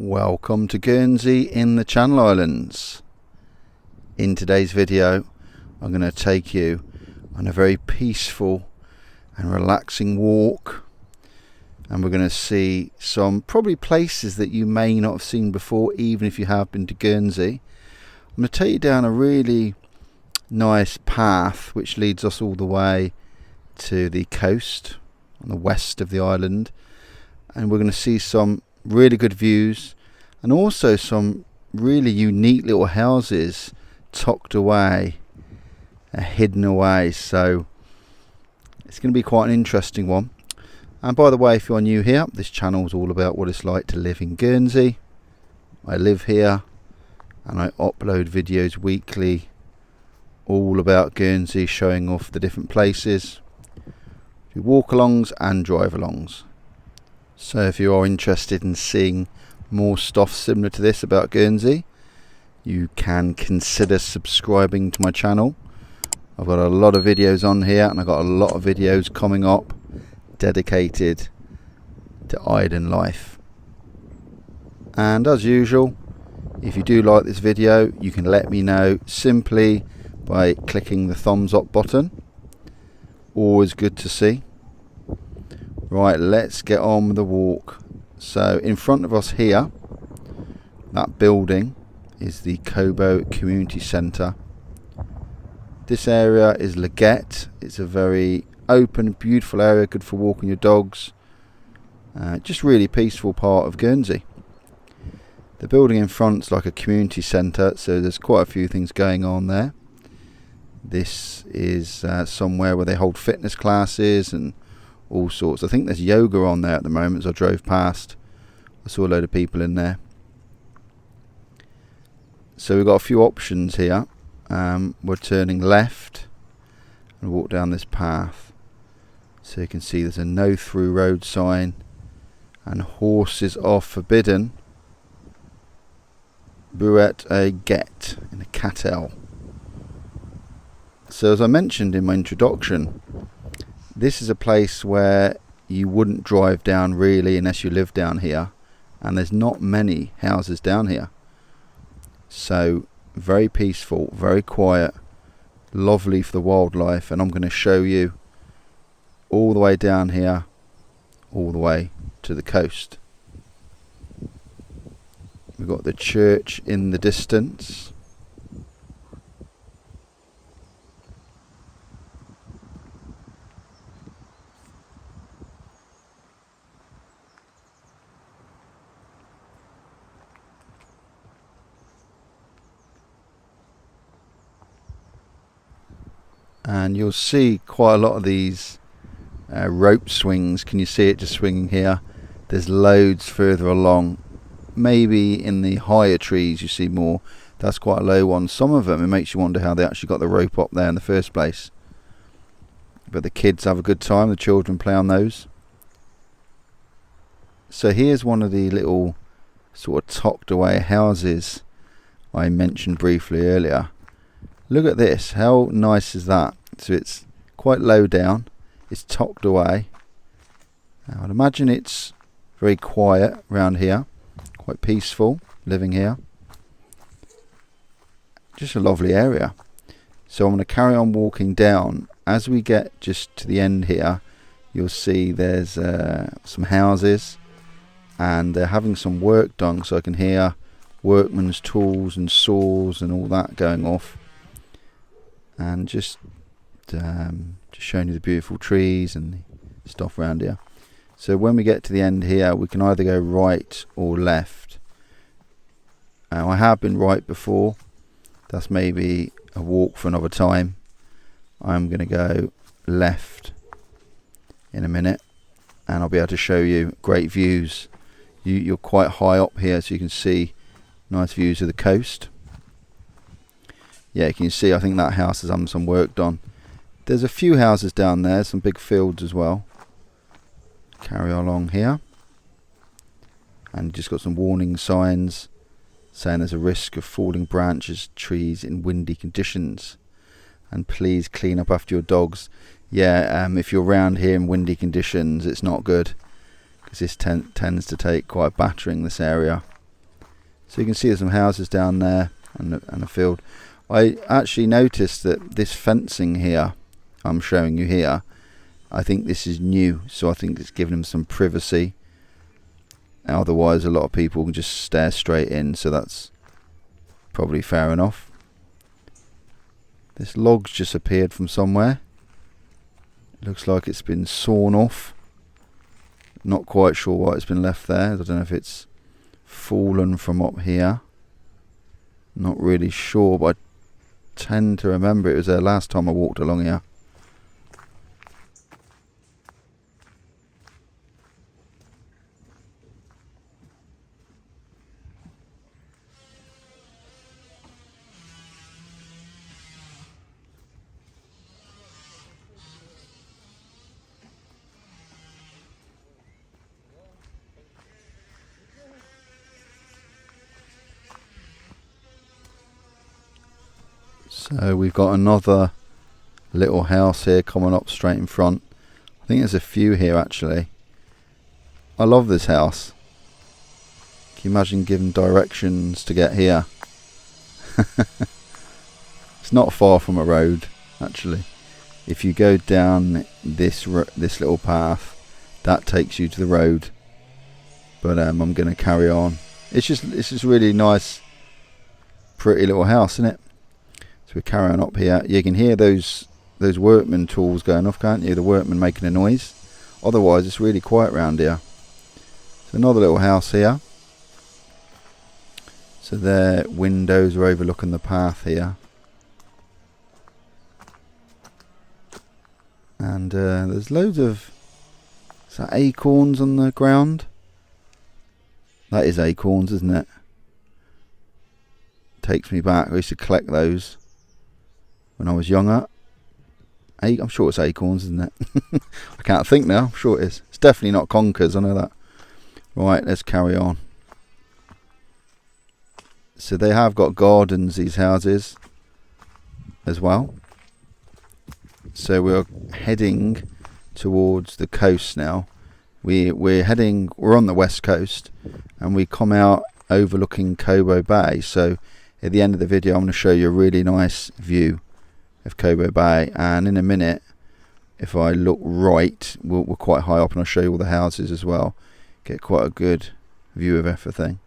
Welcome to Guernsey in the Channel Islands. In today's video I'm going to take you on a very peaceful and relaxing walk, and we're going to see some probably places that you may not have seen before, even if you have been to Guernsey. I'm going to take you down a really nice path which leads us all the way to the coast on the west of the island, and we're going to see some really good views and also some really unique little houses tucked away, hidden away. So it's going to be quite an interesting one. And by the way, if you're new here, this channel is all about what it's like to live in Guernsey. I live here and I upload videos weekly all about Guernsey, showing off the different places, do walk alongs and drive alongs. So if you are interested in seeing more stuff similar to this about Guernsey, you can consider subscribing to my channel. I've got a lot of videos on here, and I've got a lot of videos coming up dedicated to island life. And as usual, if you do like this video, you can let me know simply by clicking the thumbs up button. Always good to see. Right, let's get on with the walk. So in front of us here, that building is the Kobo Community Centre. This area is Legette. It's a very open, beautiful area, good for walking your dogs. Just really peaceful part of Guernsey. The building in front's like a community centre, so there's quite a few things going on there. This is somewhere where they hold fitness classes and all sorts. I think there's yoga on there at the moment. As I drove past, I saw a load of people in there. So we've got a few options here. We're turning left and walk down this path. So you can see there's a no through road sign and horses are forbidden. Brouette a guet in a cattel. So as I mentioned in my introduction, this is a place where you wouldn't drive down really unless you live down here, and there's not many houses down here. So very peaceful, very quiet, lovely for the wildlife, and I'm going to show you all the way down here, all the way to the coast. We've got the church in the distance. And you'll see quite a lot of these rope swings. Can you see it just swinging here? There's loads further along. Maybe in the higher trees you see more. That's quite a low one. Some of them, it makes you wonder how they actually got the rope up there in the first place. But the kids have a good time. The children play on those. So here's one of the little sort of tucked away houses I mentioned briefly earlier. Look at this, how nice is that? So it's quite low down, it's tucked away. Now I'd imagine it's very quiet around here, quite peaceful living here. Just a lovely area. So I'm going to carry on walking down. As we get just to the end here, you'll see there's some houses, and they're having some work done, so I can hear workmen's tools and saws and all that going off. And just showing you the beautiful trees and the stuff around here. So when we get to the end here, we can either go right or left. I have been right before. That's maybe a walk for another time. I'm going to go left in a minute, and I'll be able to show you great views. You're quite high up here, so you can see nice views of the coast. Yeah, you can see, I think that house has had some work done. There's a few houses down there, some big fields as well. Carry along here. And just got some warning signs saying there's a risk of falling branches, trees in windy conditions. And please clean up after your dogs. Yeah, if you're around here in windy conditions, it's not good, because this tends to take quite a battering, this area. So you can see there's some houses down there and a field. I actually noticed that this fencing here, I'm showing you here, I think this is new, so I think it's given them some privacy. Otherwise a lot of people can just stare straight in, so that's probably fair enough. This log's just appeared from somewhere. It looks like it's been sawn off. Not quite sure why it's been left there. I don't know if it's fallen from up here. Not really sure, but I tend to remember it was there last time I walked along here. So we've got another little house here coming up straight in front. I think there's a few here actually. I love this house. Can you imagine giving directions to get here? It's not far from a road actually. If you go down this little path, that takes you to the road. But I'm going to carry on. It's just really nice, pretty little house, isn't it? So we're carrying up here. You can hear those workman tools going off, can't you? The workmen making a noise. Otherwise, it's really quiet around here. So another little house here. So their windows are overlooking the path here. And there's loads of acorns on the ground. That is acorns, isn't it? Takes me back. I used to collect those when I was younger. I'm sure it's acorns, isn't it? I can't think now. I'm sure it is. It's definitely not conkers, I know that. Right, let's carry on. So they have got gardens, these houses, as well. So we're heading towards the coast now. We're on the west coast, and we come out overlooking Kobo Bay. So at the end of the video, I'm going to show you a really nice view of Kobo Bay, and in a minute, if I look right, we're quite high up, and I'll show you all the houses as well. Get quite a good view of everything.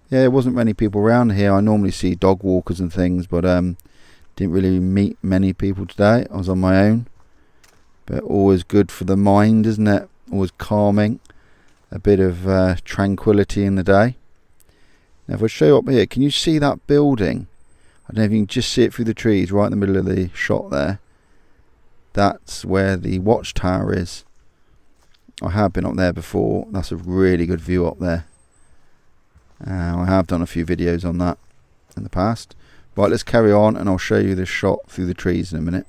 Yeah, there wasn't many people around here. I normally see dog walkers and things, but didn't really meet many people today. I was on my own, but always good for the mind, isn't it? Always calming, a bit of tranquility in the day. Now if I show you up here, can you see that building? I don't know if you can just see it through the trees right in the middle of the shot there. That's where the watchtower is. I have been up there before. That's a really good view up there. I have done a few videos on that in the past. Right, let's carry on and I'll show you this shot through the trees in a minute.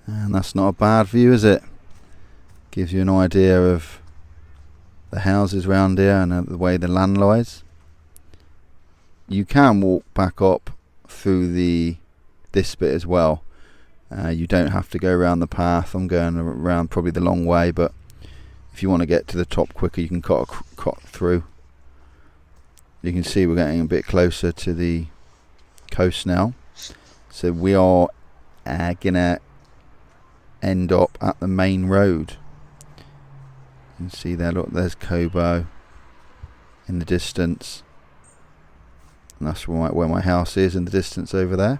And that's not a bad view, is it? Gives you an idea of the houses round here and the way the land lies. You can walk back up through this bit as well. You don't have to go around the path. I'm going around probably the long way, but if you want to get to the top quicker, you can cut through. You can see we're getting a bit closer to the coast now. So we are gonna end up at the main road. You can see there, look, there's Kobo in the distance, and that's where my house is in the distance over there.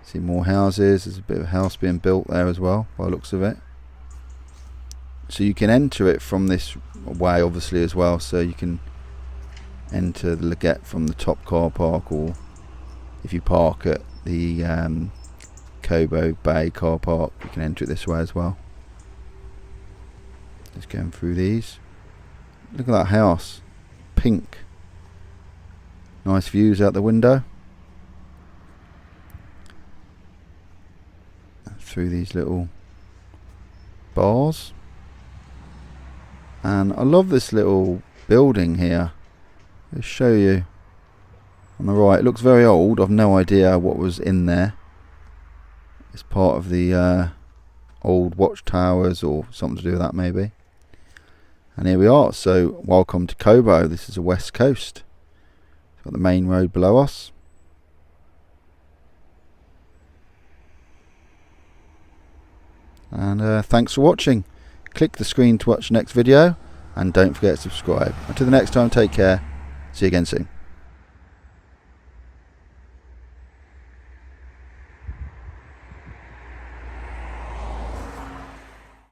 See more houses. There's a bit of a house being built there as well by the looks of it. So you can enter it from this way obviously as well, so you can enter the Legette from the top car park, or if you park at the Kobo Bay car park, you can enter it this way as well. Just going through these. Look at that house, pink. Nice views out the window. Through these little bars. And I love this little building here. I'll show you on the right. It looks very old. I've no idea what was in there. It's part of the old watchtowers or something to do with that maybe. And here we are. So welcome to Kobo. This is the west coast. It's got the main road below us. And thanks for watching. Click the screen to watch the next video, and don't forget to subscribe. Until the next time, take care. See you again soon.